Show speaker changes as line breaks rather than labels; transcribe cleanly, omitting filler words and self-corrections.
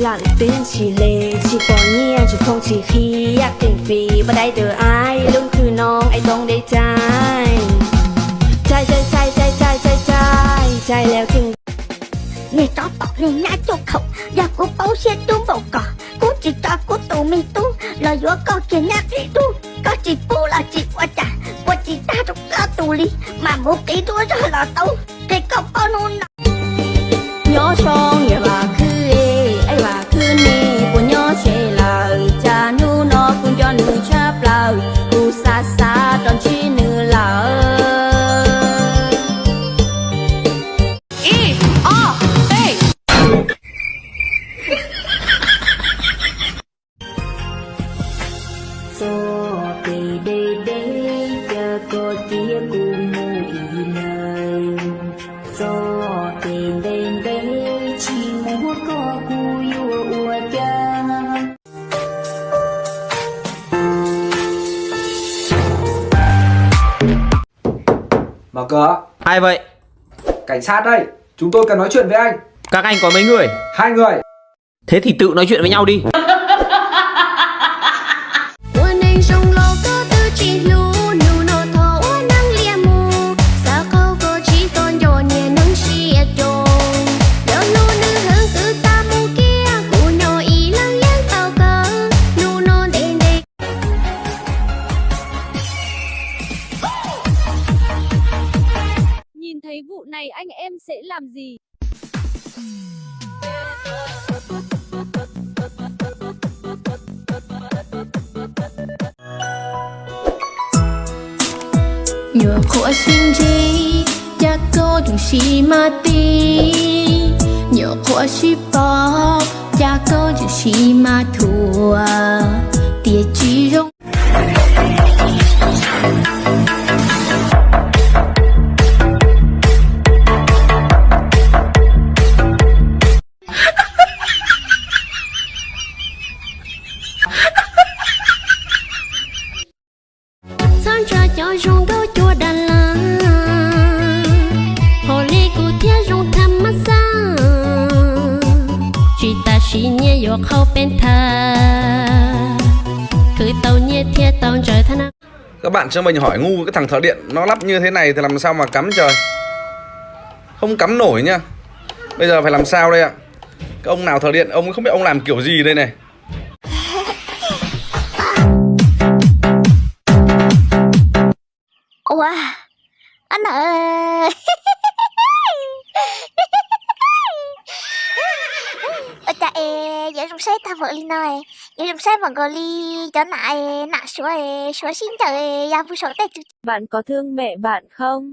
lặng tiếng chỉ lệ chỉ bỏ nhiên chỉ không chỉ khiอยากถึงฟรีบ่ได้เด้ออายรุ่นคือน้องไอ้ต้องได้ใจใจแล้วถึง
Nghe chó tỏ lên nhá cho khẩu. Và cô bấu xe tu bầu cỏ. Cô chỉ cho cô tù mi tu. Lời dũa con kia nhát đi tu. Có chỉ bố là chỉ qua trả. Qua chỉ ta trong cơ tù ly. Mà một tí tu cho là tâu. Cái cọc bao nôn nọ.
ย้อช่องอย่าว่าคือไอ้ว่าคือนี่กูย้อเชลาจานูนอกูย้อนมือชาเปล่ากูซาตอนชี้เนื้อเหล่าอีอ้อเฮ้ยโซเดเดจะก็เจียกูมูอีเลยโซเดชีมัวก็กูอยู่อวดจัง
Mở cửa.
Ai vậy?
Cảnh sát đây. Chúng tôi cần nói chuyện với anh.
Các anh có mấy người?
2 người.
Thế thì tự nói chuyện với nhau đi.
Nhìn thấy vụ này anh em sẽ làm gì?
Nhựa khóa xin chi chắc có dùng xì ma ti nhựa khóa xì bó chắc có dùng xì ma thua tiệt chi rong
cho rong đó chua đà la hồ lê của thia rong tham mắt xa chỉ ta chỉ nhẹ yo khâu bên tha cứ tàu nhẹ thia tàu trời thân.
Các bạn cho mình hỏi ngu, cái thằng thợ điện nó lắp như thế này thì làm sao mà cắm trời, không cắm nổi nhá. Bây giờ phải làm sao đây ạ? Cái ông nào thợ điện, ông không biết ông làm kiểu gì đây này.
Ủa anh ơi. Ôi cha giờ trong xe ta vợ đi này, giờ trong xe mà gọi đi cho nại nạ xóa xin trời ya vui sổ tay.
Bạn có thương mẹ bạn không?